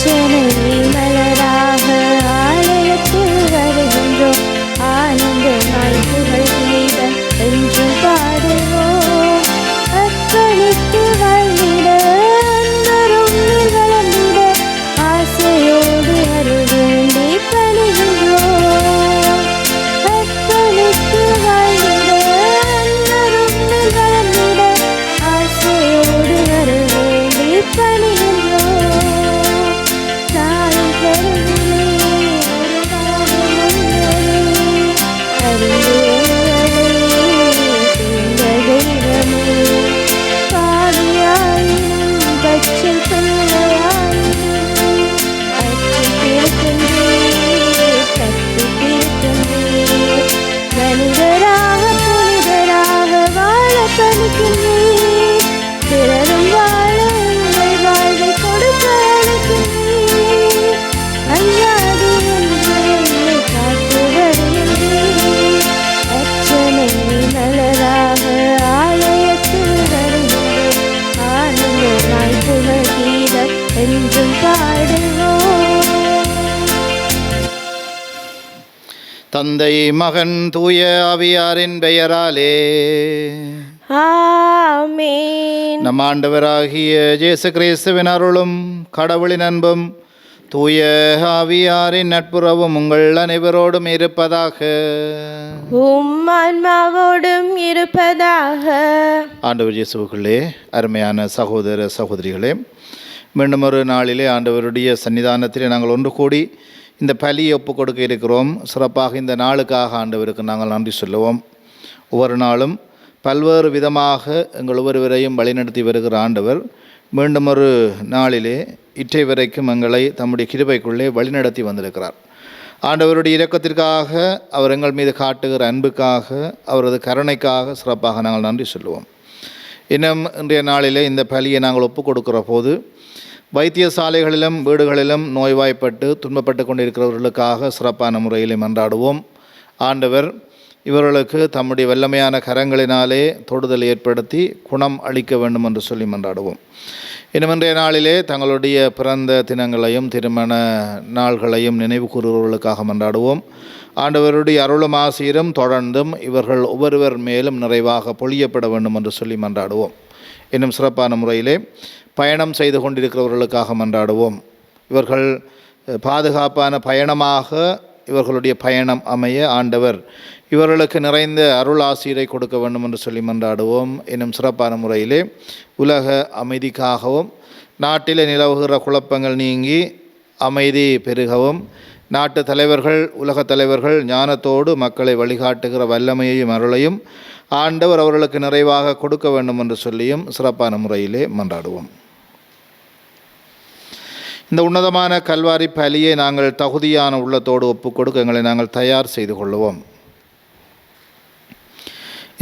அர்ச்சனை மலராக ஆலயத்தில் வருகின்றோம். ஆனந்தமாய் புகழ் கீதம் என்றும் பாடுவோம். அர்ப்பணித்து வாழ்ந்திட அன்பரும் வளர்ந்திட ஆசையோடு அருள் வேண்டி பணிகின்றோம். அர்ப்பணித்து வாழ்ந்திட அன்பரும் வளர்ந்திட ஆசையோடு அருள் வேண்டி பணிகின்றோம். தாயும் கருவிலே ஒரு பாகம் அறிந்து மனிதராக புனிதராக வாழ பணிக்கின்றேன். பிறரும் வாழ உங்கள் வாழ்வை கொடுக்க அழைக்கின்றேன். அஞ்சாது என்று என்னை காத்து வருகின்றேன். அர்ச்சனை மலராக ஆலயத்தில் வருகின்றோம். ஆனந்தமாய் புகழ் கீதம் என்றும் பாடுவோம். தந்தை மகன் தூய ஆவியாரின் பெயராலே ஆமென். நம் ஆண்டவராகிய இயேசு கிறிஸ்துவின் அருளும் கடவுளின் அன்பும் தூய ஆவியாரின் நட்புறவும் உங்கள் அனைவரோடும் இருப்பதாக. உம் ஆன்மாவோடும் இருப்பதாக. ஆண்டவர் இயேசுவுக்குள்ளே அருமையான சகோதர சகோதரிகளே, மீண்டும் ஒரு நாளிலே ஆண்டவருடைய சன்னிதானத்திலே நாங்கள் ஒன்று கூடி இந்த பலியை ஒப்புக் கொடுக்க இருக்கிறோம். சிறப்பாக இந்த நாளுக்காக ஆண்டவருக்கு நாங்கள் நன்றி சொல்லுவோம். ஒவ்வொரு நாளும் பல்வேறு விதமாக எங்கள் ஒவ்வொருவரையும் வழிநடத்தி வருகிற ஆண்டவர் மீண்டும் ஒரு நாளிலே இற்றை வரைக்கும் எங்களை தம்முடைய கிருபைக்குள்ளே வழிநடத்தி வந்திருக்கிறார். ஆண்டவருடைய இரக்கத்திற்காக, அவர் எங்கள் மீது காட்டுகிற அன்புக்காக, அவரது கருணைக்காக சிறப்பாக நாங்கள் நன்றி சொல்லுவோம். இன்னும் இன்றைய நாளிலே இந்த பலியை நாங்கள் ஒப்புக் கொடுக்கிற போது வைத்தியசாலைகளிலும் வீடுகளிலும் நோய்வாய்ப்பட்டு துன்பப்பட்டு கொண்டிருக்கிறவர்களுக்காக சிறப்பான முறையில் மன்றாடுவோம். ஆண்டவர் இவர்களுக்கு தம்முடைய வல்லமையான கரங்களினாலே தொடுதல் ஏற்படுத்தி குணம் அளிக்க வேண்டும் என்று சொல்லி மன்றாடுவோம். இன்னும் இன்றைய நாளிலே தங்களுடைய பிறந்த தினங்களையும் திருமண நாள்களையும் நினைவு கூறுபவர்களுக்காக மன்றாடுவோம். ஆண்டவருடைய அருளும் ஆசீரும் தொடர்ந்தும் இவர்கள் ஒவ்வொருவர் மேலும் நிறைவாக பொழியப்பட வேண்டும் என்று சொல்லி மன்றாடுவோம். இன்னும் சிறப்பான முறையிலே பயணம் செய்து கொண்டிருக்கிறவர்களுக்காக மன்றாடுவோம். இவர்கள் பாதுகாப்பான பயணமாக இவர்களுடைய பயணம் அமைய ஆண்டவர் இவர்களுக்கு நிறைந்த அருள் ஆசீரை கொடுக்க வேண்டும் என்று சொல்லி மன்றாடுவோம். இன்னும் சிறப்பான முறையிலே உலக அமைதிக்காகவும் நாட்டில் நிலவுகிற குழப்பங்கள் நீங்கி அமைதி பெருகவும் நாட்டு தலைவர்கள், உலகத் தலைவர்கள் ஞானத்தோடு மக்களை வழிகாட்டுகிற வல்லமையையும் அருளையும் ஆண்டவர் அவர்களுக்கு நிறைவாக கொடுக்க வேண்டும் என்று சொல்லியும் சிறப்பான முறையிலே மன்றாடுவோம். இந்த உன்னதமான கல்வாரி பலியை நாங்கள் தகுதியான உள்ளத்தோடு ஒப்புக் கொடுக்க எங்களை நாங்கள் தயார் செய்து கொள்வோம்.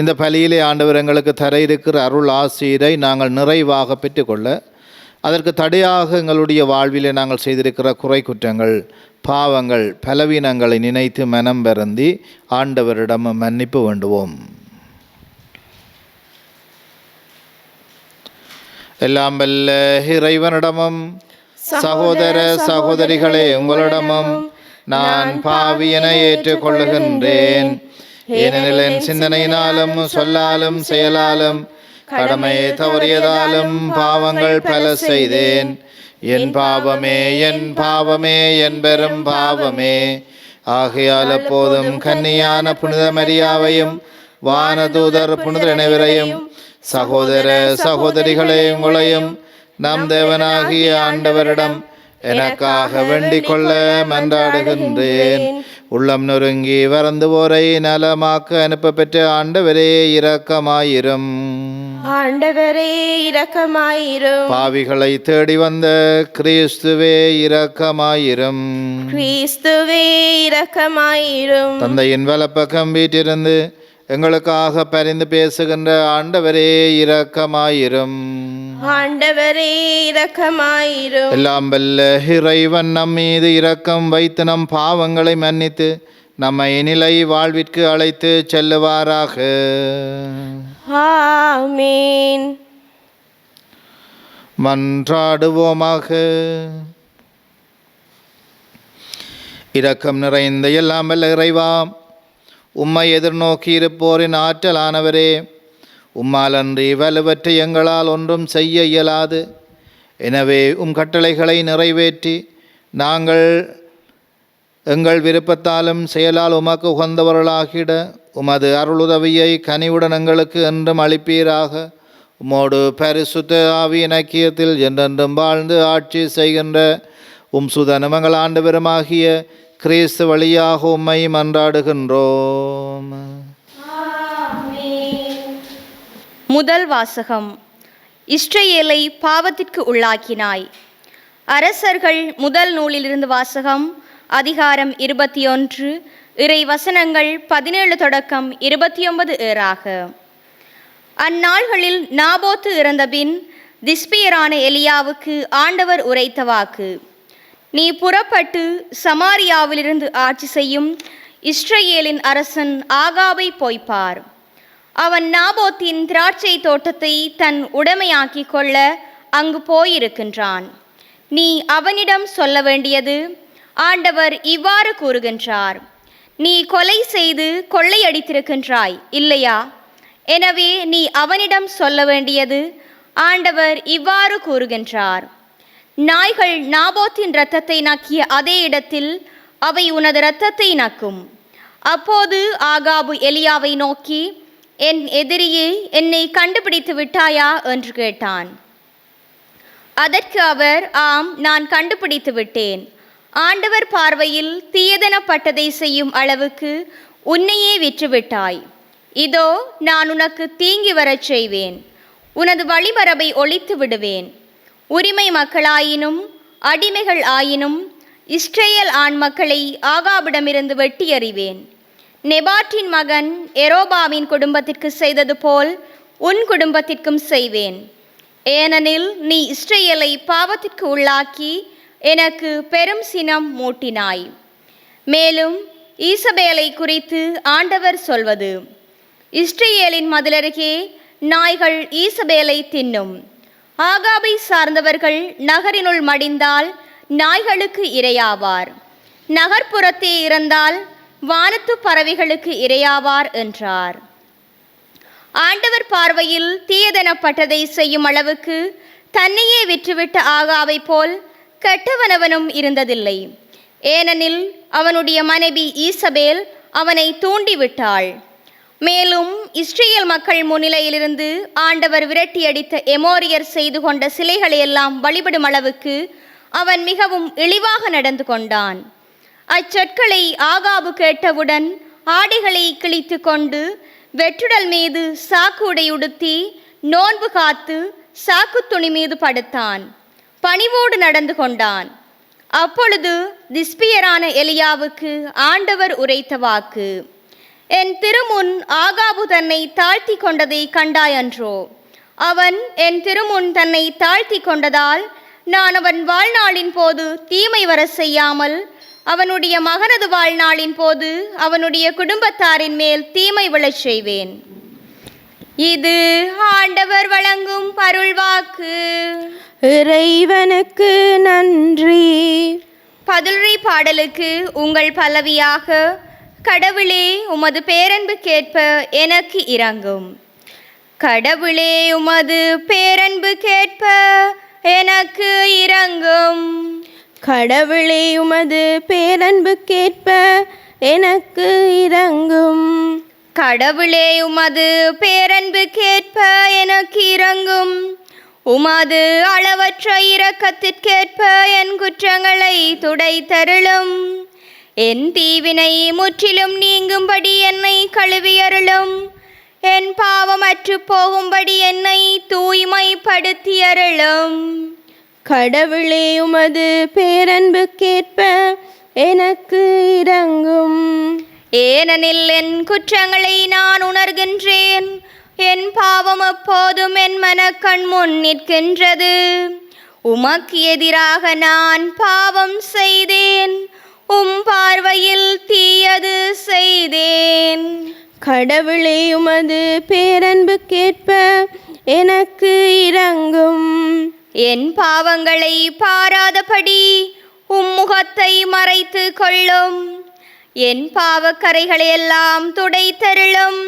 இந்த பலியிலே ஆண்டவர் எங்களுக்கு தர இருக்கிற அருள் ஆசீரை நாங்கள் நிறைவாக பெற்றுக்கொள்ள, அதற்கு தடையாக எங்களுடைய வாழ்விலே நாங்கள் செய்திருக்கிற குறை குற்றங்கள், பாவங்கள், பலவீனங்களை நினைத்து மனம் வருந்தி ஆண்டவரிடம் மன்னிப்பு வேண்டுவோம். எல்லாம் வல்ல இறைவனிடமும் சகோதர சகோதரிகளே உங்களிடமும் நான் பாவியனை ஏற்றுக்கொள்ளுகின்றேன். ஏனெனில் என் சிந்தனையினாலும் சொல்லாலும் செயலாலும் கடமையை தவறியதாலும் பாவங்கள் பல செய்தேன். என் பாவமே, என் பாவமே, என் பெரும் பாவமே. ஆகையால் எப்போதும் கன்னியான புனித மரியாவையும் வானதூதர் புனிதர் அனைவரையும் சகோதர சகோதரிகளே உங்களையும் நம் தேவனாகிய ஆண்டவரிடம் எனக்காக வேண்டிக் கொள்ள மன்றாடுகின்றேன். உள்ளம் நொறுங்கி வருந்துவோரை நலமாக்க அனுப்ப பெற்ற ஆண்டவரே இரக்கமாயிரும். ஆண்டவரே இரக்கமாயிரும். பாவிகளை தேடி வந்த கிறிஸ்துவே இரக்கமாயிரும். கிறிஸ்துவே இரக்கமாயிரும். தந்தையின் வலப்பக்கம் வீட்டிலிருந்து எங்களுக்காக பரிந்து பேசுகின்ற ஆண்டவரே இரக்கமாயிரும். ஆண்டவரே இரக்கமாயிரும். எல்லாம் வல்ல இறைவன் நம் மீது இரக்கம் வைத்து நம் பாவங்களை மன்னித்து நம்மை நிலை வாழ்விற்கு அழைத்து செல்லுவாராக. ஆமீன். மன்றாடுவோமாக. இரக்கம் நிறைந்த எல்லாம் வல்ல இறைவா, உம்மை எதிர்நோக்கி இருப்போரின் ஆற்றலானவரே, உம்மாலன்றி வலுவற்றை எங்களால் ஒன்றும் செய்ய இயலாது. எனவே கட்டளைகளை நிறைவேற்றி நாங்கள் எங்கள் விருப்பத்தாலும் செயலால் உமக்கு உகந்தவர்களாகிட உமது அருளுதவியை கனிவுடன் எங்களுக்கு என்றும் அளிப்பீராக. உமோடு பரிசுத்த ஆவியின் ஐக்கியத்தில் என்றென்றும் வாழ்ந்து ஆட்சி செய்கின்ற சுதனும் எங்கள் ஆண்டவருமாகிய கிறிஸ்து வழியாக உம்மை மன்றாடுகின்றோம். முதல் வாசகம். இஸ்ரவேலை பாவத்திற்கு உள்ளாக்கினாய். அரசர்கள் முதல் நூலிலிருந்து வாசகம். அதிகாரம் 21, இறை வசனங்கள் 17 தொடக்கம் 29 ஏறாக. அந்நாள்களில் நாபோத்து இறந்தபின் திஸ்பியரான எலியாவுக்கு ஆண்டவர் உரைத்த வாக்கு: நீ புறப்பட்டு சமாரியாவிலிருந்து ஆட்சி செய்யும் இஸ்ரவேலின் அரசன் ஆகாபை போய்ப்பார். அவன் நாபோத்தின் திராட்சை தோட்டத்தை தன் உடைமையாக்கிக் கொள்ள அங்கு போயிருக்கின்றான். நீ அவனிடம் சொல்ல வேண்டியது: ஆண்டவர் இவ்வாறு கூறுகின்றார், நீ கொலை செய்து கொள்ளையடித்திருக்கின்றாய் இல்லையா? எனவே நீ அவனிடம் சொல்ல வேண்டியது: ஆண்டவர் இவ்வாறு கூறுகின்றார், நாய்கள் நாபோத்தின் இரத்தத்தை நக்கிய அதே இடத்தில் அவை உனது இரத்தத்தை நக்கும். அப்போது ஆகாபு எலியாவை நோக்கி, என் எதிரியே, என்னை கண்டுபிடித்து விட்டாயா என்று கேட்டான். அதற்கு அவர், ஆம், நான் கண்டுபிடித்து விட்டேன். ஆண்டவர் பார்வையில் தீயதனப்பட்டதை செய்யும் அளவுக்கு உன்னையே விற்றுவிட்டாய். இதோ நான் உனக்கு தீங்கி வரச் செய்வேன். உனது வழிமரபை ஒழித்து விடுவேன். உரிமை மக்களாயினும் அடிமைகள் ஆயினும் இஸ்ரேல் ஆண் மக்களை ஆகாபிடமிருந்து வெட்டி எறிவேன். நெபாட்டின் மகன் எரோபாமின் குடும்பத்திற்கு செய்தது போல் உன் குடும்பத்திற்கும் செய்வேன். ஏனெனில் நீ இஸ்ரேலை பாவத்திற்கு உள்ளாக்கி எனக்கு பெரும் சினம் மூட்டினாய். மேலும் ஈசபேலை குறித்து ஆண்டவர் சொல்வது: இஸ்ரேலின் மதிலருகே நாய்கள் ஈசபேலை தின்னும். ஆகாபை சார்ந்தவர்கள் நகரினுள் மடிந்தால் நாய்களுக்கு இரையாவார். நகர்ப்புறத்தே இறந்தால் வானத்து பறவைகளுக்கு இரையாவார் என்றார். ஆண்டவர் பார்வையில் தீயதனப்பட்டதை செய்யும் அளவுக்கு தன்னையே விற்றுவிட்ட ஆகாவை போல் கெட்டவனவனும் இருந்ததில்லை. ஏனெனில் அவனுடைய மனைவி ஈசபேல் அவனை தூண்டிவிட்டாள். மேலும் இஸ்ரேல் மக்கள் முன்னிலையிலிருந்து ஆண்டவர் விரட்டியடித்த எமோரியர் செய்து கொண்ட சிலைகளையெல்லாம் வழிபடும் அளவுக்கு அவன் மிகவும் இழிவாக நடந்து கொண்டான். அச்சொற்களை ஆகாபு கேட்டவுடன் ஆடைகளை கிழித்து கொண்டு வெற்றுடல் மீது சாக்கு உடையுடுத்தி நோன்பு காத்து சாக்கு துணி மீது படுத்தான். பணிவோடு நடந்து கொண்டான். அப்பொழுது திஸ்பியரான எலியாவுக்கு ஆண்டவர் உரைத்த வாக்கு: என் திருமுன் ஆகாபு தன்னை தாழ்த்தி கொண்டதை கண்டாயன்றோ? அவன் என் திருமுன் தன்னை தாழ்த்தி கொண்டதால் நான் அவன் வாழ்நாளின் போது தீமை வர செய்யாமல் அவனுடைய மகனது வாழ்நாளின் போது அவனுடைய குடும்பத்தாரின் மேல் தீமை விழச் செய்வேன். இது ஆண்டவர் வழங்கும் அருள்வாக்கு. இறைவனுக்கு நன்றி. பதிலுரை பாடலுக்கு உங்கள் பல்லவியாக: கடவுளே, உமது பேரன்புக்கேற்ப எனக்கு இரங்கும். கடவுளே, உமது பேரன்புக்கேற்ப எனக்கு இரங்கும். கடவுளே, உமது பேரன்புக்கேற்ப எனக்கு இரங்கும். கடவுளே, உமது பேரன்புக்கேற்ப எனக்கு இரங்கும். உமது அளவற்ற இரக்கத்திற்கேற்ப என் குற்றங்களை துடைத்தருளும். என் தீவினை முற்றிலும் நீங்கும்படி என்னை கழுவியருளும். என் பாவமற்று போகும்படி என்னை தூய்மைப்படுத்தியருளும். கடவுளே, உமது பேரன்புக்கேற்ப எனக்கு இரங்கும். ஏனெனில் என் குற்றங்களை நான் உணர்கின்றேன். என் பாவம் எப்போதும் என் மனக்கண் முன் நிற்கின்றது. உமக்கு எதிராக நான் பாவம் செய்தேன். உம் பார்வையில் தீயது செய்தேன். கடவுளே, உமது பேரன்புக்கேற்ப எனக்கு இரங்கும். என் பாவங்களை பாராதபடி உம்முகத்தை மறைத்து கொள்ளும். என் பாவக்கரைகளை எல்லாம் துடைத்தருளும்.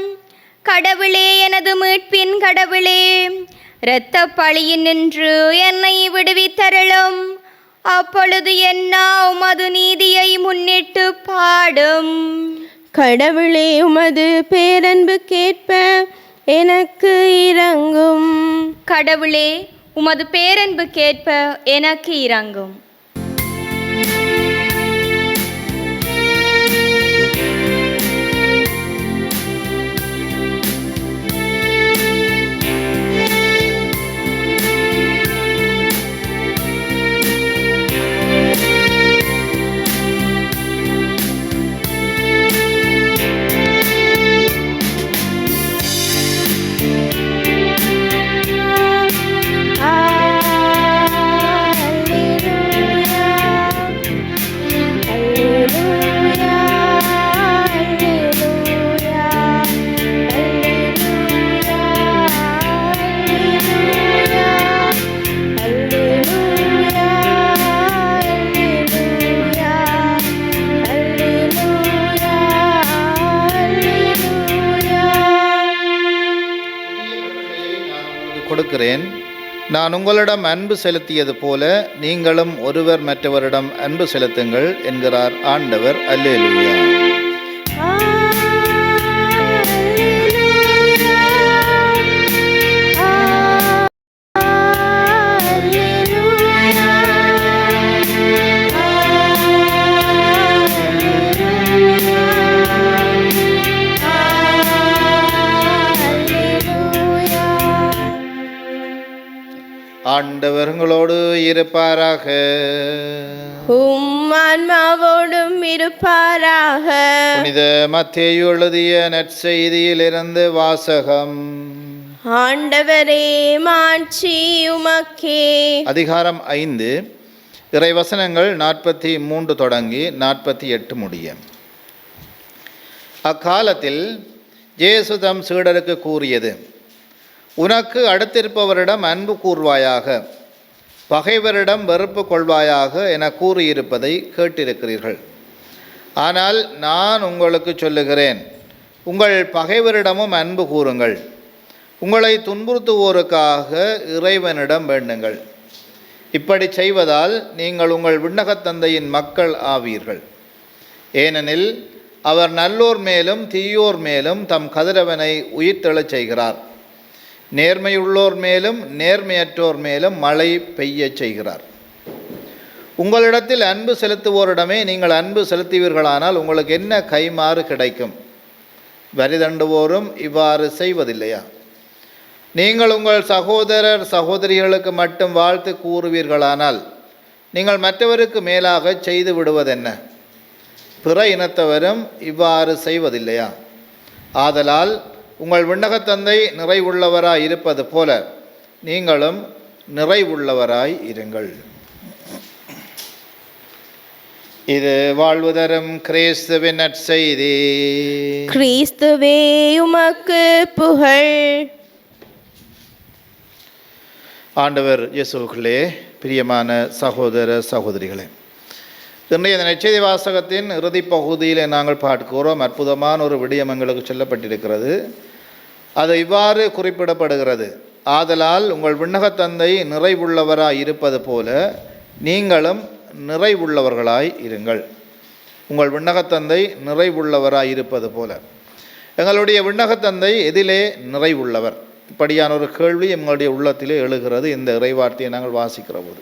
கடவுளே, எனது மீட்பின் கடவுளே, இரத்த பழியின் நின்று என்னை விடுவித்தருளும். அப்பொழுது என்ன உமது நீதியை முன்னிட்டு பாடும். கடவுளே, உமது பேரன்புக்கேற்ப எனக்கு இரங்கும். கடவுளே, உமது பேரன்புக்கேற்ப எனக்கு இரங்கும். கொடுக்கிறேன். நான் உங்களிடம் அன்பு செலுத்தியது போல நீங்களும் ஒருவர் மற்றவரிடம் அன்பு செலுத்துங்கள் என்கிறார் ஆண்டவர். அல்லேலூயா. ஆண்டவர் உங்களோடு இருப்பாராக. உம் ஆன்மாவோடும் இருப்பாராக. புனித மத்தேயு எழுதிய நற்செய்தியிலிருந்து வாசகம். ஆண்டவரே, மாட்சி உமக்கே. அதிகாரம் 5, இறைவசனங்கள் 43 தொடங்கி 48 முடிய. அக்காலத்தில் இயேசு தம் சீடருக்கு கூறியது: உனக்கு அடுத்திருப்பவரிடம் அன்பு கூர்வாயாக, பகைவரிடம் வெறுப்பு கொள்வாயாக என கூறியிருப்பதை கேட்டிருக்கிறீர்கள். ஆனால் நான் உங்களுக்கு சொல்லுகிறேன், உங்கள் பகைவரிடமும் அன்பு கூறுங்கள். உங்களை துன்புறுத்துவோருக்காக இறைவனிடம் வேண்டுங்கள். இப்படி செய்வதால் நீங்கள் உங்கள் விண்ணகத் தந்தையின் மக்கள் ஆவீர்கள். ஏனெனில் அவர் நல்லோர் மேலும் தீயோர் மேலும் தம் கதிரவனை உயிர்த்தெழச் செய்கிறார். நேர்மையுள்ளோர் மேலும் நேர்மையற்றோர் மேலும் மழை பெய்யச் செய்கிறார். உங்களிடத்தில் அன்பு செலுத்துவோரிடமே நீங்கள் அன்பு செலுத்துவீர்களானால் உங்களுக்கு என்ன கைமாறு கிடைக்கும்? வரி தண்டுவோரும் இவ்வாறு செய்வதில்லையா? நீங்கள் உங்கள் சகோதரர் சகோதரிகளுக்கு மட்டும் வாழ்த்து கூறுவீர்களானால் நீங்கள் மற்றவருக்கு மேலாக செய்து விடுவதென்ன? பிற இனத்தவரும் இவ்வாறு செய்வதில்லையா? ஆதலால் உங்கள் விண்ணகத் தந்தை நிறைவுள்ளவராய் இருப்பது போல நீங்களும் நிறைவுள்ளவராய் இருங்கள். இது வாழ்வு தரும் கிறிஸ்துவின் நற்செய்தி. கிறிஸ்துவே, உமக்கு புகழ். ஆண்டவர் இயேசுவுக்குள்ளே பிரியமான சகோதர சகோதரிகளே, இன்றைய நற்செய்தி வாசகத்தின் இறுதி பகுதியில் நாங்கள் பார்க்கிறோம். அற்புதமான ஒரு விடயம் எங்களுக்கு சொல்லப்பட்டிருக்கிறது. அது இவ்வாறு குறிப்பிடப்படுகிறது: ஆதலால் உங்கள் விண்ணகத் தந்தை நிறைவுள்ளவராய் இருப்பது போல நீங்களும் நிறைவுள்ளவர்களாய் இருங்கள். உங்கள் விண்ணகத் தந்தை நிறைவுள்ளவராய் இருப்பது போல. எங்களுடைய விண்ணகத் தந்தை எதிலே நிறைவுள்ளவர்? இப்படியான ஒரு கேள்வி எங்களுடைய உள்ளத்திலே எழுகிறது இந்த இறைவார்த்தையை நாங்கள் வாசிக்கிற போது.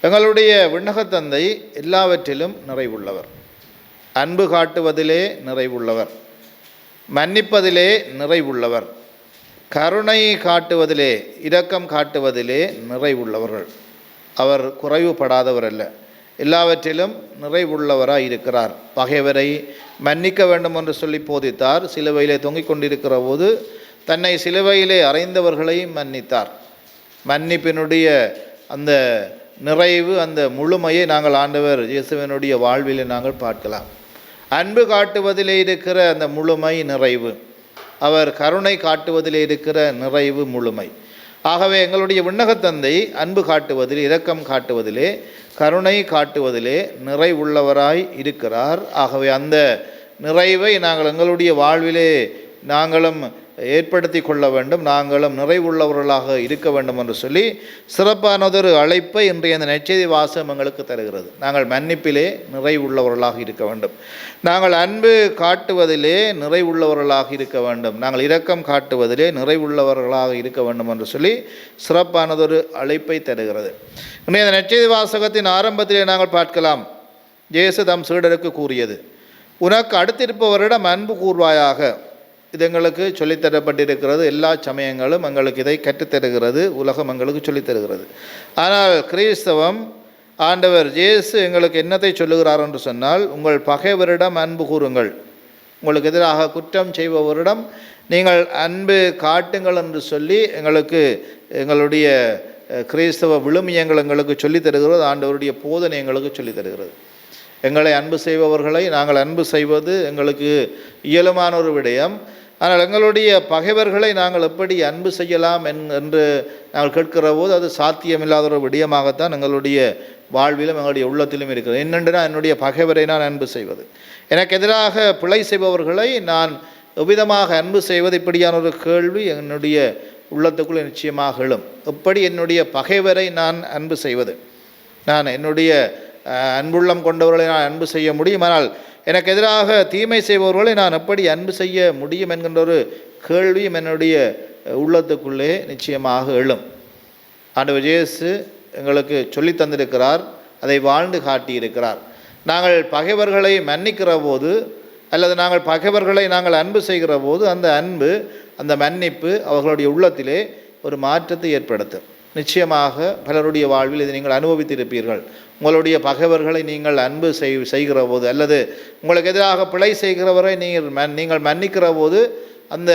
எங்களுடைய விண்ணகத் தந்தை எல்லாவற்றிலும் நிறைவுள்ளவர். அன்பு காட்டுவதிலே நிறைவுள்ளவர், மன்னிப்பதிலே நிறைவுள்ளவர், கருணை காட்டுவதிலே இரக்கம் காட்டுவதிலே நிறைவுள்ளவர்கள். அவர் குறைவுபடாதவர் அல்ல, எல்லாவற்றிலும் நிறைவுள்ளவராய் இருக்கிறார். பகைவரை மன்னிக்க வேண்டும் என்று சொல்லி போதித்தார். சிலுவையிலே தொங்கிக் கொண்டிருக்கிற போது தன்னை சிலுவையிலே அறைந்தவர்களை மன்னித்தார். மன்னிப்பினுடைய அந்த நிறைவு, அந்த முழுமையை நாங்கள் ஆண்டவர் இயேசுவினுடைய வாழ்விலே நாங்கள் பார்க்கலாம். அன்பு காட்டுவதிலே இருக்கிற அந்த முழுமை நிறைவு, அவர் கருணை காட்டுவதிலே இருக்கிற நிறைவு முழுமை. ஆகவே எங்களுடைய விண்ணகத் தந்தை அன்பு காட்டுவதில், இரக்கம் காட்டுவதிலே, கருணை காட்டுவதிலே நிறைவுள்ளவராய் இருக்கிறார். ஆகவே அந்த நிறைவை நாங்கள் எங்களுடைய வாழ்விலே நாங்களும் ஏற்படுத்தி கொள்ள வேண்டும், நாங்களும் நிறைவுள்ளவர்களாக இருக்க வேண்டும் என்று சொல்லி சிறப்பானதொரு அழைப்பை இன்றைய இந்த நற்செய்தி வாசகம் எங்களுக்கு தருகிறது. நாங்கள் மன்னிப்பிலே நிறைவுள்ளவர்களாக இருக்க வேண்டும், நாங்கள் அன்பு காட்டுவதிலே நிறைவுள்ளவர்களாக இருக்க வேண்டும், நாங்கள் இரக்கம் காட்டுவதிலே நிறைவுள்ளவர்களாக இருக்க வேண்டும் என்று சொல்லி சிறப்பானதொரு அழைப்பை தருகிறது. இன்றைய இந்த நற்செய்தி வாசகத்தின் ஆரம்பத்திலே நாங்கள் பார்க்கலாம், இயேசு தம் சீடருக்கு கூறியது, உனக்கு அடுத்திருப்பவரிடம் அன்பு கூர்வாயாக. இது எங்களுக்கு சொல்லித்தரப்பட்டிருக்கிறது. எல்லா சமயங்களும் எங்களுக்கு இதை கற்றுத்தருகிறது, உலகம் எங்களுக்கு சொல்லித்தருகிறது. ஆனால் கிறிஸ்தவம், ஆண்டவர் இயேசு எங்களுக்கு என்னத்தை சொல்லுகிறார் என்று சொன்னால், உங்கள் பகைவரிடம் அன்பு கூறுங்கள், உங்களுக்கு எதிராக குற்றம் செய்பவரிடம் நீங்கள் அன்பு காட்டுங்கள் என்று சொல்லி எங்களுடைய கிறிஸ்தவ விழுமியங்கள் எங்களுக்கு சொல்லித் தருகிறது. ஆண்டவருடைய போதனை எங்களுக்கு சொல்லித் தருகிறது. எங்களை அன்பு செய்பவர்களை நாங்கள் அன்பு செய்வது எங்களுக்கு இயலுமான ஒரு விடயம். ஆனால் எங்களுடைய பகைவர்களை நாங்கள் எப்படி அன்பு செய்யலாம் என்று நாங்கள் கேட்கிற போது அது சாத்தியமில்லாத ஒரு விடயமாகத்தான் எங்களுடைய வாழ்விலும் எங்களுடைய உள்ளத்திலும் இருக்கிறது. என்னென்றுனா, என்னுடைய பகைவரை நான் அன்பு செய்வது, எனக்கு எதிராக பிழை செய்பவர்களை நான் எவ்விதமாக அன்பு செய்வது, இப்படியான ஒரு கேள்வி என்னுடைய உள்ளத்துக்குள் நிச்சயமாக எழும். எப்படி என்னுடைய பகைவரை நான் அன்பு செய்வது? நான் என்னுடைய அன்புள்ளம் கொண்டவர்களை நான் அன்பு செய்ய முடியும், ஆனால் எனக்கு எதிராக தீமை செய்பவர்களை நான் எப்படி அன்பு செய்ய முடியும் என்கின்ற ஒரு கேள்வியும் என்னுடைய உள்ளத்துக்குள்ளே நிச்சயமாக எழும். ஆண்டவர் இயேசு எங்களுக்கு சொல்லி தந்திருக்கிறார், அதை வாழ்ந்து காட்டியிருக்கிறார். நாங்கள் பகைவர்களை மன்னிக்கிற போது, அல்லது நாங்கள் பகைவர்களை நாங்கள் அன்பு செய்கிற போது, அந்த அன்பு, அந்த மன்னிப்பு அவர்களுடைய உள்ளத்திலே ஒரு மாற்றத்தை ஏற்படுத்தும். நிச்சயமாக பலருடைய வாழ்வில் இதை நீங்கள் அனுபவித்திருப்பீர்கள். உங்களுடைய பகைவர்களை நீங்கள் அன்பு செய்கிற போது, அல்லது உங்களுக்கு எதிராக பிழை செய்கிறவரை நீங்கள் மன்னிக்கிற போது, அந்த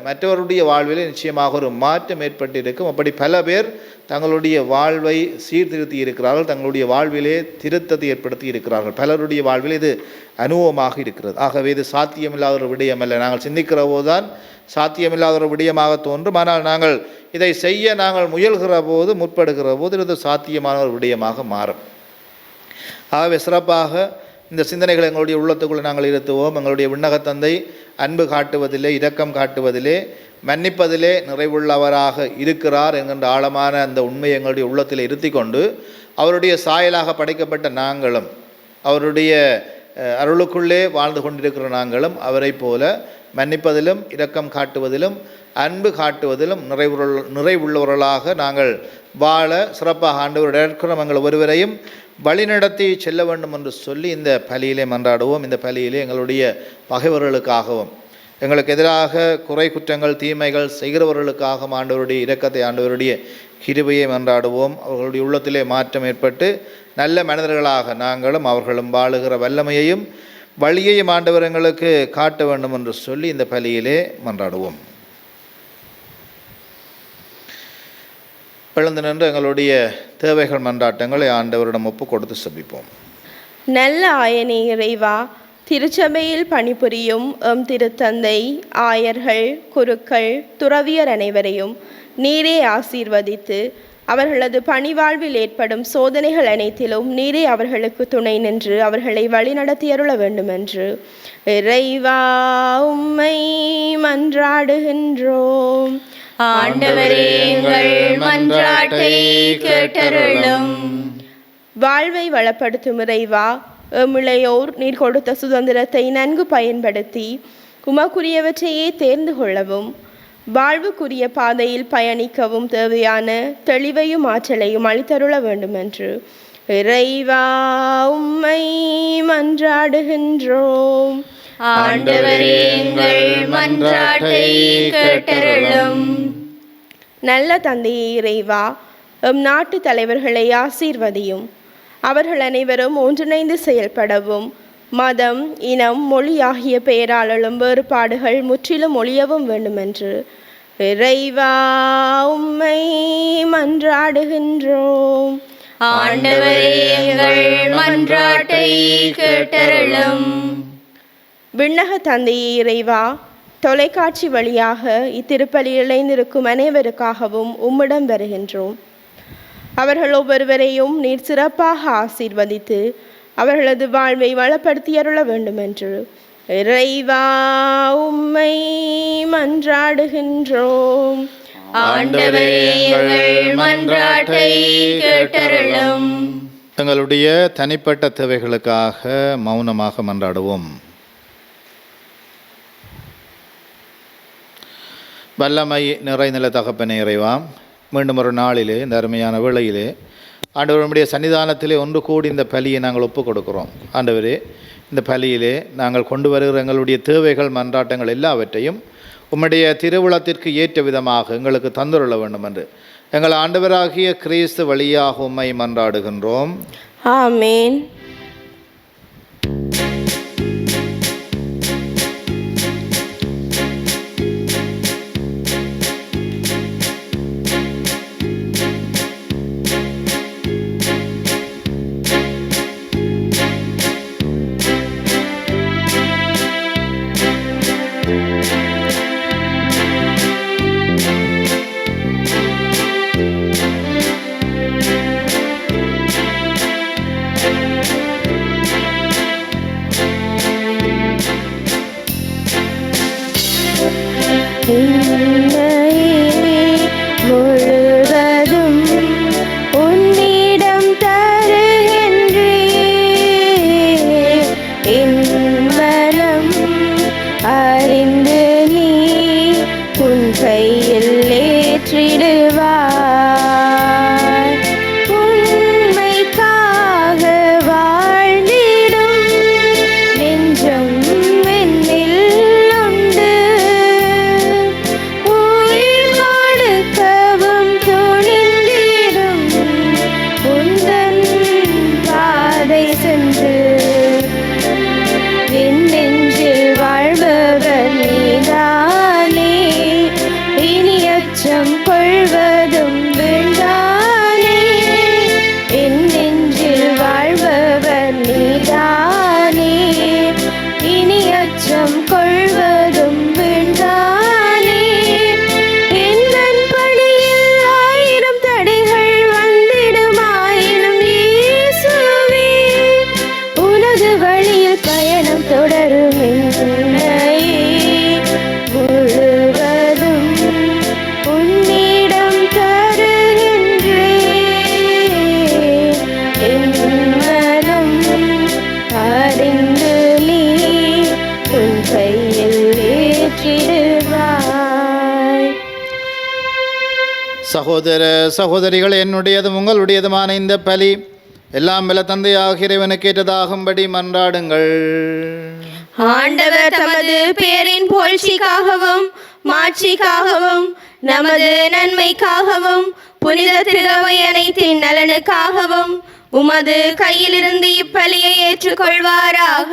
மற்றவருடைய வாழ்வில் நிச்சயமாக ஒரு மாற்றம் ஏற்பட்டிருக்கும். அப்படி பல பேர் தங்களுடைய வாழ்வை சீர்திருத்தி இருக்கிறார்கள், தங்களுடைய வாழ்விலே திருத்தத்தை ஏற்படுத்தி இருக்கிறார்கள். பலருடைய வாழ்வில் இது அனுபவமாக இருக்கிறது. ஆகவே இது சாத்தியமில்லாத ஒரு விடயம் அல்ல. நாங்கள் சிந்திக்கிற போதுதான் சாத்தியமில்லாத ஒரு விடயமாக தோன்றும். ஆனால் நாங்கள் இதை செய்ய நாங்கள் முயல்கிற போது, முற்படுகிற போது இது சாத்தியமான ஒரு விடயமாக மாறும். ஆகவே சிறப்பாக இந்த சிந்தனைகளை எங்களுடைய உள்ளத்துக்குள்ளே நாங்கள் இருத்துவோம். எங்களுடைய விண்ணகத் தந்தை அன்பு காட்டுவதிலே, இரக்கம் காட்டுவதிலே, மன்னிப்பதிலே நிறைவுள்ளவராக இருக்கிறார் என்கின்ற ஆழமான அந்த உண்மையை எங்களுடைய உள்ளத்தில் இருத்தி கொண்டு, அவருடைய சாயலாக படைக்கப்பட்ட நாங்களும், அவருடைய அருளுக்குள்ளே வாழ்ந்து கொண்டிருக்கிற நாங்களும் அவரை போல மன்னிப்பதிலும், இரக்கம் காட்டுவதிலும், அன்பு காட்டுவதிலும் நிறைவுள்ளவர்களாக நாங்கள் வாழ சிறப்பாக ஆண்டவருடைய எங்கள் ஒருவரையும் வழிநடத்தி செல்ல வேண்டும் என்று சொல்லி இந்த பலியிலே மன்றாடுவோம். இந்த பலியிலே எங்களுடைய பகைவர்களுக்காகவும், எங்களுக்கு எதிராக குறை குற்றங்கள் தீமைகள் செய்கிறவர்களுக்காகவும் ஆண்டவருடைய இரக்கத்தை, ஆண்டவருடைய கிருபையை மன்றாடுவோம். அவர்களுடைய உள்ளத்திலே மாற்றம் ஏற்பட்டு நல்ல மனிதர்களாக நாங்களும் அவர்களும் வாழுகிற வல்லமையையும் வழியையும் ஆண்டவர் எங்களுக்கு காட்ட வேண்டும் என்று சொல்லி இந்த பலியிலே மன்றாடுவோம். எழுந்து நின்று எங்களுடைய தேவைகள் மன்றாட்டங்களை ஆண்டவரிடம் ஒப்பு கொடுத்து செபிப்போம். நல்ல ஆயனே இறைவா, திருச்சபையில் பணிபுரியும் எம் திருத்தந்தை, ஆயர்கள், குருக்கள், துறவியர் அனைவரையும் நீரே ஆசீர்வதித்து அவர்களது பணிவாழ்வில் ஏற்படும் சோதனைகள் அனைத்திலும் நீரே அவர்களுக்கு துணை நின்று அவர்களை வழிநடத்தியருள வேண்டுமென்று இறைவா உம்மை மன்றாடுகின்றோம். ஆண்டவரே, எங்கள் மன்றாட்டை கேட்டருளும். வாழ்வை வளப்படுத்தும் இறைவா, எம்மிளையோர் நீர் கொடுத்த சுதந்திரத்தை நன்கு பயன்படுத்தி உமக்குரியவற்றையே தேர்ந்து கொள்ளவும், வாழ்வுக்குரிய பாதையில் பயணிக்கவும் தேவையான தெளிவையும் ஆற்றலையும் அளித்தருள வேண்டுமென்று இறைவா உம்மை மன்றாடுகின்றோம். ஆண்டவரே, எங்கள் மன்றாட்டை கேட்டருளும். நல்ல தந்தையே இறைவா, எம் நாட்டு தலைவர்களை ஆசீர்வதியும். அவர்கள் அனைவரும் ஒன்றிணைந்து செயல்படவும், மதம், இனம், மொழி ஆகிய பெயராலும் வேறுபாடுகள் முற்றிலும் ஒழியவும் வேண்டுமென்று இறைவா உம்மை மன்றாடுகின்றோம். ஆண்டவரே, எங்கள் மன்றாட்டை கேட்டருளும். விண்ணக தந்தையே இறைவா, தொலைக்காட்சி வழியாக இத்திருப்பலி இணைந்திருக்கும் அனைவருக்காகவும் உம்மிடம் வருகின்றோம். அவர்கள் ஒவ்வொருவரையும் நீர் சிறப்பாக ஆசீர்வதித்து அவர்களது வாழ்வை வளப்படுத்தி அருள வேண்டுமென்று இறைவா உம்மை மன்றாடுகின்றோம். ஆண்டவரே, எங்கள் மன்றாட்டை கேட்டருளும். எங்களுடைய தனிப்பட்ட தேவைகளுக்காக மௌனமாக மன்றாடுவோம். வல்லமை நிறைநில தகப்பனே இறைவா, மீண்டும் ஒரு நாளிலே இந்த அருமையான வேளையிலே ஆண்டவருடைய சன்னிதானத்திலே ஒன்று கூடி இந்த பலியை நாங்கள் ஒப்புக் கொடுக்கிறோம். ஆண்டவரே, இந்த பலியிலே நாங்கள் கொண்டு வருகிற எங்களுடைய தேவைகள் மன்றாட்டங்கள் எல்லாவற்றையும் உம்முடைய திருவிழத்திற்கு ஏற்ற விதமாக எங்களுக்கு தந்துருள வேண்டும் என்று எங்கள் ஆண்டவராகிய கிறிஸ்து வழியாக உம்மை மன்றாடுகின்றோம். ஆமேன். முழுவதும் உன்னிடம் தருகின்றே, என் மனம் அறிந்து நீ உன் கையில் ஏற்றிடுவாய். உண்மைக்காக வாழ்ந்திடும் நெஞ்சம் என்னில் உண்டு. உயிர் கொடுக்கவும் துணிந்திடும் உந்தன் பாதை சென்று என் நெஞ்சில் வாழ்பவர் நீதானே. இனி அச்சம் கொள்வதும் வேண்டானே. என் நெஞ்சில் வாழ்பவர் நீதானே. இனி அச்சம் கொள்வதும் வேண்டானே. எந்தன் படியில் 1000 தடைகள் வந்திடுமாயினும் இயேசுவே, உனது வழியில் பயணம் தொடரும் என்னையே. முழுவதும் உன்னிடம் தருகின்றேன், என் மனம் அறிந்து நீ உன் கையில் ஏற்றிடுவாய். சகோதர சகோதரிகள், என்னுடையதும் உங்களுடையதுமான இந்த பலி எல்லாம் வல்ல தந்தையாகிய இறைவனுக்கு ஏற்றதாகும்படி மன்றாடுங்கள். ஆண்டவர் தமது பேரின் புகழ்ச்சிக்காகவும் மாட்சிக்காகவும் நமது நன்மைக்காகவும் புனித திருவை அனைத்தின் நலனுக்காகவும் உமது கையிலிருந்து இப்பலியை ஏற்றுக்கொள்வாராக.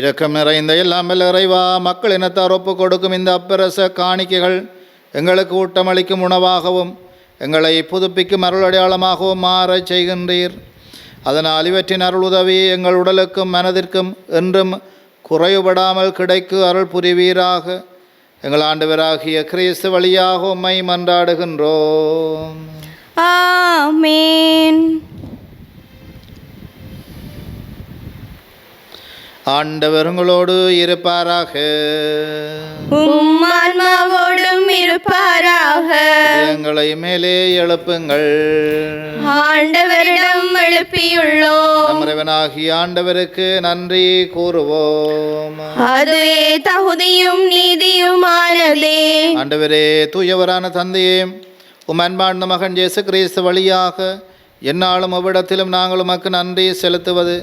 இரக்கம் நிறைந்த எல்லாம் வல்ல இறைவா, மக்கள் இனத்தார் ஒப்புக் கொடுக்கும் இந்த அப்பரச காணிக்கைகள் எங்களுக்கு ஊட்டமளிக்கும் உணவாகவும் எங்களை புதுப்பிக்கும் அருளடையாளமாகவும் மாறச் செய்கின்றீர். அதனால் இவற்றின் அருள் உதவி எங்கள் உடலுக்கும் மனதிற்கும் என்றும் குறைவுபடாமல் கிடைக்கு அருள் புரிவீராக. எங்கள் ஆண்டவராகிய கிறிஸ்து வழியாக உம்மை மன்றாடுகின்றோம். ஆமென். ஆண்டவர் உங்களோடு இருப்பாராக. உம் ஆன்மாவோடும் இருப்பாராக. எங்களை மேலே எழுப்புங்கள். ஆண்டவரிடம் எழுப்பியுள்ளோம். நம் இறைவனாகிய ஆண்டவருக்கு நன்றி கூறுவோம். அதுவே தகுதியும் நீதியுமானதே. ஆண்டவரே, தூயவரான தந்தையே, உம் அன்பார்ந்த மகன் இயேசு கிறிஸ்து வழியாக எந்நாளும் அவ்விடத்திலும் நாங்கள் உமக்கு நன்றி செலுத்துவது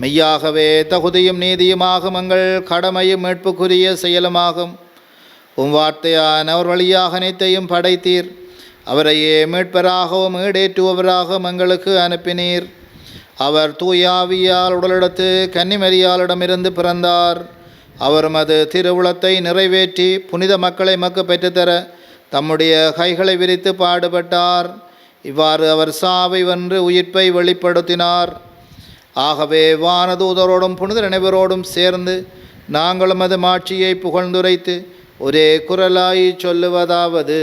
மெய்யாகவே தகுதியும் நீதியுமாகும், எங்கள் கடமையும் மீட்புக்குரிய செயலுமாகும். உம் வார்த்தையான அவர் வழியாக அனைத்தையும் படைத்தீர். அவரையே மீட்பராகவும் ஈடேற்றுபவராகவும் எங்களுக்கு அனுப்பினீர். அவர் தூயாவியால் உடலிடத்து கன்னிமரியாளிடமிருந்து பிறந்தார். அவர் மது திருவுளத்தை நிறைவேற்றி புனித மக்களை மக்கு பெற்றுத்தர தம்முடைய கைகளை விரித்து பாடுபட்டார். இவ்வாறு அவர் சாவை வென்று உயிர்ப்பை வெளிப்படுத்தினார். ஆகவே வானதூதரோடும் புனிதர் அனைவரோடும் சேர்ந்து நாங்களும் அது மாட்சியை புகழ்ந்துரைத்து ஒரே குரலாய் சொல்லுவதாவது: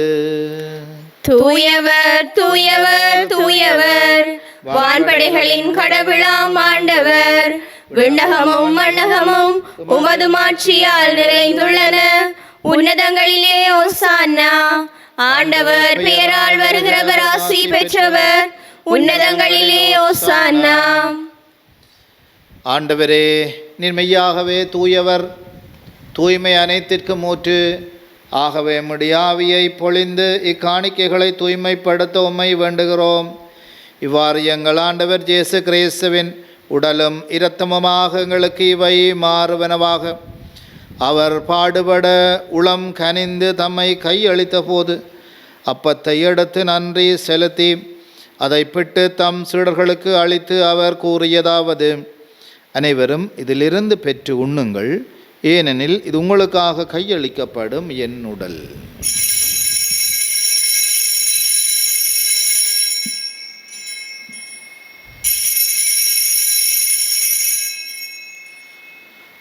தூயவர் தூயவர் தூயவர், வான்படைகளின் கடவுளாம் ஆண்டவர். விண்ணகமும் மண்ணகமும் உமது மாட்சியால் நிறைந்துள்ளன. உன்னதங்களிலே ஓசானா. ஆண்டவர் பெயரால் வருகிறவர் ஆசி பெற்றவர். உன்னதங்களிலே ஓசானா. ஆண்டவரே, நீர் மெய்யாகவே தூயவர், தூய்மை அனைத்திற்கும் ஊற்று. ஆகவே உம்முடைய ஆவியை பொழிந்து இக்காணிக்கைகளை தூய்மைப்படுத்த உம்மை வேண்டுகிறோம். இவ்வாறு எங்கள் ஆண்டவர் இயேசு கிறிஸ்துவின் உடலும் இரத்தமுமாக எங்களுக்கு இவை மாறுவனவாக. அவர் பாடுபட உளம் கனிந்து தம்மை கையளித்த போது அப்பத்தை எடுத்து நன்றி செலுத்தி அதை பிட்டு தம் சீடர்களுக்கு அளித்து அவர் கூறியதாவது: அனைவரும் இதிலிருந்து பெற்று உண்ணுங்கள், ஏனெனில் இது உங்களுக்காக கையளிக்கப்படும் என் உடல்.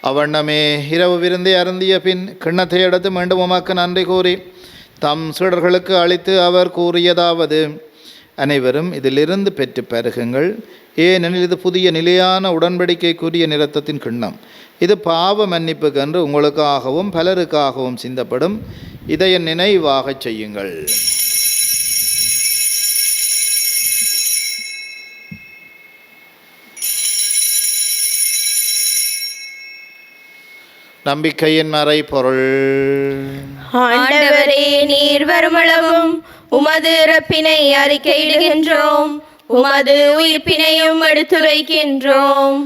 அவண்ணமே இரவு விருந்தை அருந்திய பின் கிண்ணத்தை எடுத்து மீண்டும் உமக்கு நன்றி கூறி தம் சீடர்களுக்கு அளித்து அவர் கூறியதாவது: அனைவரும் இதிலிருந்து பெற்று பருகுங்கள், ஏனெனில் இது புதிய நிலையான உடன்படிக்கைக்குரிய இரத்தத்தின் கிண்ணம். இது பாவ மன்னிப்புக்கென்று உங்களுக்காகவும் பலருக்காகவும் சிந்தப்படும். இதை என் நினைவாக செய்யுங்கள். நம்பிக்கையின் மறை பொருள். ஆண்டவரே, நீர் வருமளவும் உமது இறப்பினை அறிக்கையிடுகின்றோம், உமது உயிர்ப்பினையும் எடுத்துரைக்கின்றோம்.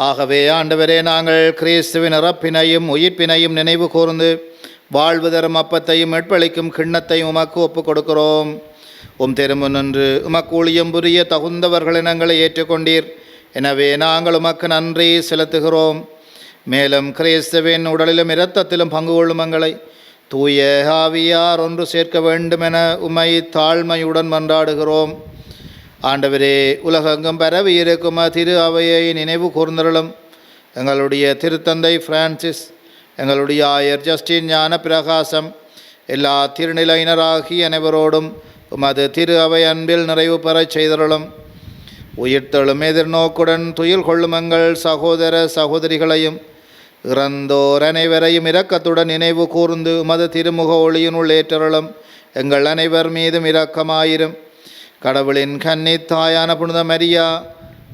ஆகவே ஆண்டவரே, நாங்கள் கிறிஸ்துவின் இறப்பினையும் உயிர்ப்பினையும் நினைவு கூர்ந்து வாழ்வு தரும் அப்பத்தையும் மீட்பளிக்கும் கிண்ணத்தையும் உமக்கு ஒப்புக் கொடுக்கிறோம். உம் திருமுன்னின்று உமக்கு ஊழியம் புரிய தகுந்தவர்கள் இனங்களை ஏற்றுக்கொண்டீர். எனவே நாங்கள் உமக்கு நன்றி செலுத்துகிறோம். மேலும் கிறிஸ்துவின் உடலிலும் இரத்தத்திலும் பங்கு கொள்ளும் எங்களை தூய ஆவியார் ஒன்று சேர்க்க வேண்டுமென உம்மை தாழ்மையுடன் மன்றாடுகிறோம். ஆண்டவரே, உலகெங்கும் பரவி இருக்கும் திரு அவையை நினைவு கூர்ந்தருளும். எங்களுடைய திருத்தந்தை பிரான்சிஸ், எங்களுடைய ஆயர் ஜஸ்டின் ஞான பிரகாசம், எல்லா திருநிலையினராகிய அனைவரோடும் உமது திரு அவை அன்பில் நிறைவு பெறச் செய்தருளும். உயிர்த்தெழும் எதிர்நோக்குடன் துயில் கொள்ளும் எங்கள் சகோதர சகோதரிகளையும் இறந்தோர் அனைவரையும் இரக்கத்துடன் நினைவு கூர்ந்து உமது திருமுக ஒளியினுள் ஏற்றருளும். எங்கள் அனைவர் மீதும் இரக்கமாயிரும். கடவுளின் கன்னி தாயான புனித மரியா,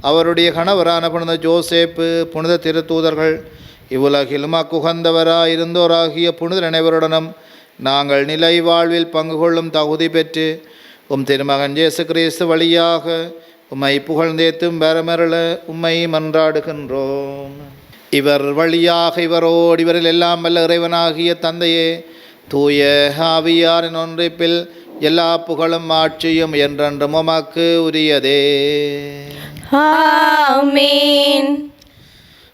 அவருடைய கணவரான புனித ஜோசேப்பு, புனித திருத்தூதர்கள், இவ்வுலகில் உமக்குகந்தவராயிருந்தோராகிய புனிதர் அனைவருடனும் நாங்கள் நிலை வாழ்வில் பங்கு கொள்ளும் தகுதி பெற்று உம் திருமகன் இயேசு கிறிஸ்து வழியாக உம்மை புகழ்ந்தேத்தும் வரமருள உம்மை மன்றாடுகின்றோம். இவர் வழியாக இவரோடு இவரில் எல்லாம் வல்ல இறைவனாகிய தந்தையே, தூய ஆவியாரின் ஒன்றிப்பில் எல்லா புகழும் ஆட்சியும் என்றென்றும் உமக்கு உரியதே. ஆமென்.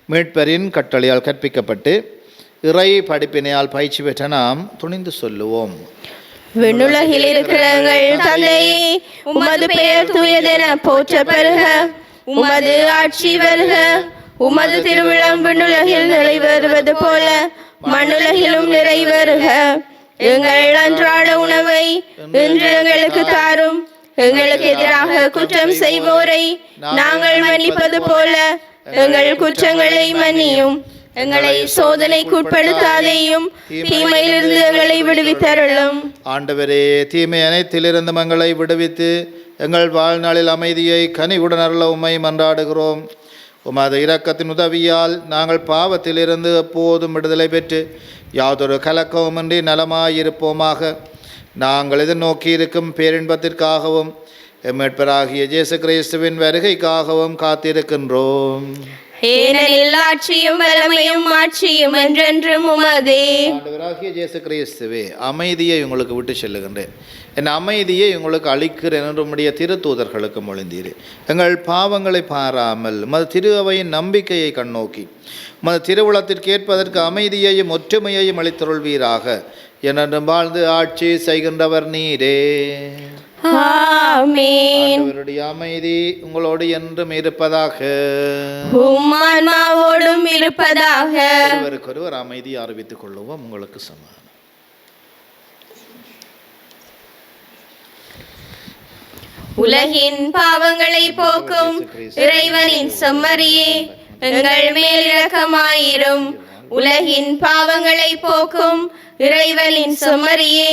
மீட்பரின் கட்டளையால் கற்பிக்கப்பட்டு இறை படிப்பினையால் பயிற்சி பெற்ற நாம் துணிந்து சொல்லுவோம்: விண்ணுலகில் இருக்கிற எங்கள் தந்தையே, உமது பெயர் தூயதென போற்ற பெறுக. உமது ஆட்சி வருக. உமது திருவிழம் விண்ணுலகில் நிறைவேறுவது போல மண்ணுலகிலும் நிறைவேறுக. எங்கள் அன்றாட உணவை இன்று எங்களுக்கு தாரும். எங்களுக்கு எதிராக குற்றம் செய்வோரை நாங்கள் மன்னிப்பது போல எங்கள் குற்றங்களை மன்னியும். எங்களை சோதனைக்குட்படுத்தாதேயும், தீமையிலிருந்து எங்களை விடுவித்தருளும். ஆண்டவரே, தீமை அனைத்திலிருந்து எங்களை விடுவித்து எங்கள் வாழ்நாளில் அமைதியை கனிவுடன் அருள உம்மை மன்றாடுகிறோம். உமது இரக்கத்தின் உதவியால் நாங்கள் பாவத்திலிருந்து எப்போதும் விடுதலை பெற்று யாதொரு கலக்கவுமின்றி நலமாயிருப்போமாக. நாங்கள் எதிர்நோக்கி இருக்கும் பேரின்பத்திற்காகவும் எம்மீட்பராகிய இயேசு கிறிஸ்துவின் வருகைக்காகவும் காத்திருக்கின்றோம். ஏனெனில் ஆட்சியும் வல்லமையும் மாட்சியும் என்றென்றும் உமதே. ஆண்டவராகிய இயேசு கிறிஸ்துவே, அமைதியை உங்களுக்கு விட்டு செல்லுகின்றேன், என் அமைதியை உங்களுக்கு அளிக்கிறேன் என்று உம்முடைய திருத்தூதர்களுக்கு மொழிந்தீர். எங்கள் பாவங்களை பாராமல் மது திரு அவையின் நம்பிக்கையை கண்ணோக்கி மது திருவுளத்திற்கு ஏற்பதற்கு அமைதியையும் ஒற்றுமையையும் அளித்தருள்வீராக. என்றென்றும் வாழ்ந்து ஆட்சி செய்கின்றவர் நீரே. ஆமென். ஆண்டவருடைய அமைதி உங்களோடு என்றும் இருப்பதாக. உம் ஆன்மாவோடும் இருப்பதாக. ஒருவருக்கொருவர் அமைதி அறிவித்துக் கொள்ளுவோம். உங்களுக்கு சமாதானம். உலகின் பாவங்களை போக்கும் இறைவனின் செம்மறியே, எங்கள் மேல் இரக்கமாயிரும். உலகின் பாவங்களை போக்கும் இறைவனின் செம்மறியே,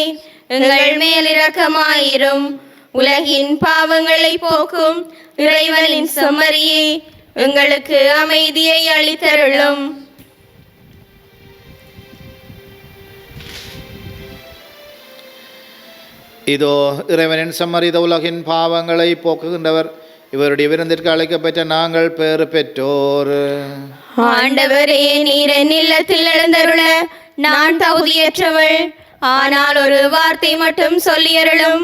எங்கள் மேல் இரக்கமாயிரும். உலகின் பாவங்களை போக்கும் இறைவனின் செம்மறியே, எங்களுக்கு அமைதியை அளித்தருளும். இதோ இறைவனின் செம்மறி, உலகின் பாவங்களை போக்குகின்றவர். இவருடைய விருந்திற்கு அழைக்கப்பட்ட நாங்கள் பேறு பெற்றோர். ஆண்டவரே, நீர் என் இல்லத்தில் எழுந்தருள நான் தகுதியற்றவள். ஆனால் ஒரு வார்த்தை மட்டும் சொல்லியருளும்,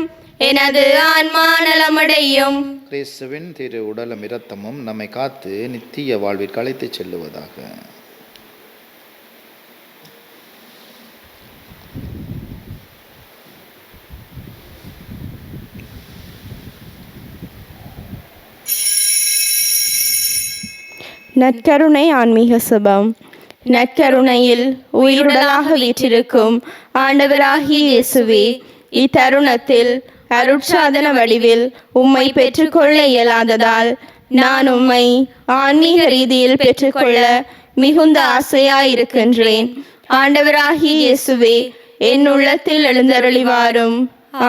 எனது ஆன்மா நலமடையும். கிறிஸ்துவின் திரு உடலும் இரத்தமும் நம்மை காத்து நித்திய வாழ்விற்கு அழைத்துச் செல்லுவதாக. நற்கருணை ஆன்மீக சபம். நற்கருணையில் உயிருடலாக வீற்றிருக்கும் ஆண்டவராகிய இயேசுவே, இத்தருணத்தில் அருட்சாதன வடிவில் உம்மை பெற்றுக்கொள்ள இயலாததால் நான் உம்மை ஆன்மீக ரீதியில் பெற்றுக்கொள்ள மிகுந்த ஆசையாயிருக்கின்றேன். ஆண்டவராகிய இயேசுவே, என் உள்ளத்தில் எழுந்தருளி வாரும்.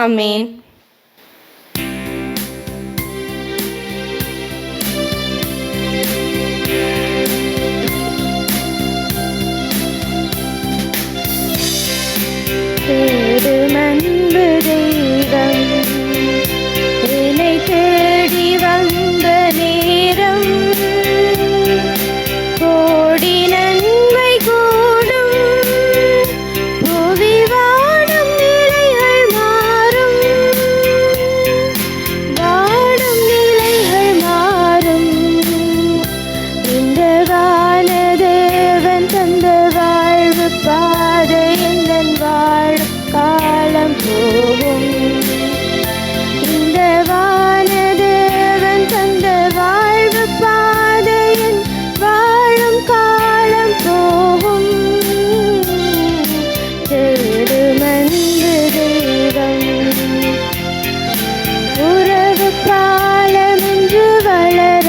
ஆமென். அன்பு தெய்வம் என்னை தேடி வந்த நேரம், கோடி நன்மை கூடும் புவி வாடும் நிலைகள் மாறும், வாடும் நிலைகள் மாறும். இந்த வானதேவன் தந்த வாழ்வு பாதை எந்தன் வாழும் காலம் போகும். இந்த வானதேவன் தந்த வாழ்வு பாதையின் வாழும் காலம் போகும். தேடுமன்பு தெய்வம் உறவு பாலம் என்று வளர,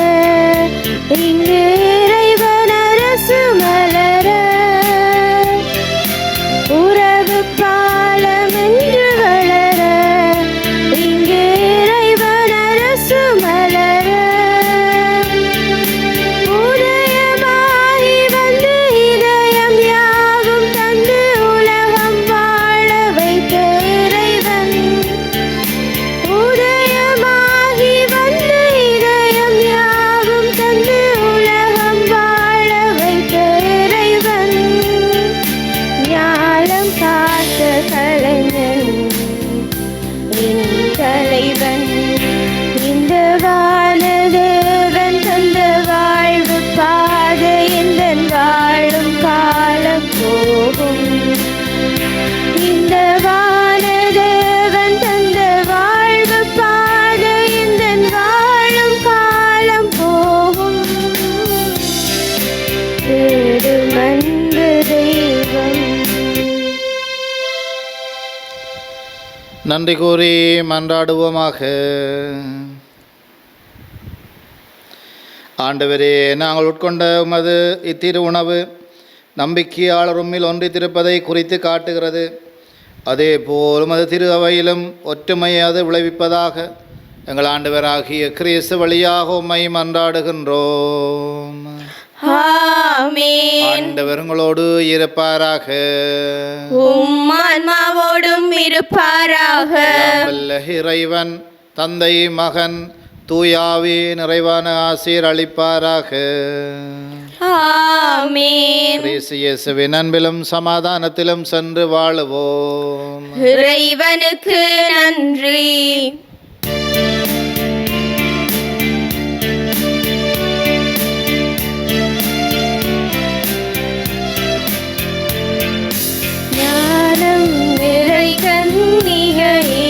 இங்கு இறைவன் அரசு மலர. உறவு பாலம் என்று வளர, இங்கு இறைவன் அரசு மலர. உதயமாகி வந்து இதயம் யாவும் தந்து உலகம் வாழ வைத்த இறைவன். உதயமாகி வந்து இதயம் யாவும் தந்து உலகம் வாழ வைத்த இறைவன். ஞானம் காத்த கலைஞன் என் தலைவன். இந்த வானதேவன் தந்த வாழ்வு பாதை எந்தன் வாழும் காலம் போகும். இந்த வானதேவன் தந்த வாழ்வு பாதை எந்தன் வாழும் காலம் போகும். தேடும் அன்பு தெய்வம். நன்றி கூறி மன்றாடுவோமாக. ஆண்டவரே, நாங்கள் உட்கொண்ட உமது இத்திரு உணவு நம்பிக்கையாளர் உம்மில் ஒன்றித்திருப்பதை குறித்து காட்டுகிறது. அதே போல் உமது திரு அவையிலும் ஒற்றுமையை அது விளைவிப்பதாக எங்கள் ஆண்டவராகிய கிறிஸ்து வழியாக உம்மை மன்றாடுகின்றோம். ஆமென். ஆண்டவர் உங்களோடு இருப்பாராக. உம் ஆன்மாவோடும் இருப்பாராக. வல்ல இறைவன் தந்தை மகன் தூயாவி நிறைவான ஆசீர் அளிப்பாராக. ஆமென். கிறிஸ்து இயேசுவின் அன்பிலும் சமாதானத்திலும் சென்று வாழுவோம். இறைவனுக்கு நன்றி. ஞானம் நிறை கன்னிகையே,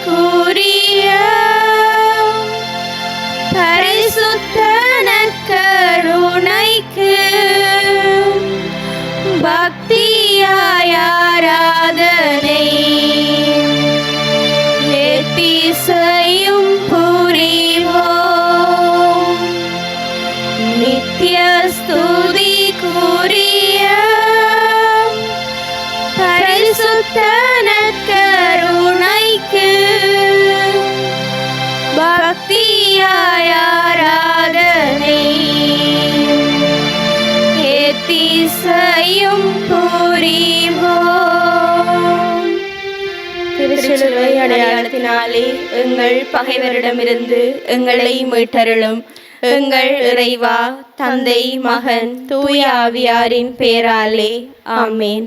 கூறிய பரிசுத்த நற்கருணைக்கு பக்தியாய் ஆராதனை எத்திசையும் புரிவோம். நித்திய ஸ்துதி கூறிய பரிசுத்த நற்கருணைக்கு பக்தியாய் ஆராதனை எத்திசையும் புரிவோம். திருச்சிலுவை அடையாளத்தினாலே எங்கள் பகைவரிடமிருந்து எங்களை மீட்டருளும். எங்கள் இறைவா, தந்தை, மகன், தூய ஆவியாரின் பேராலே ஆமேன்.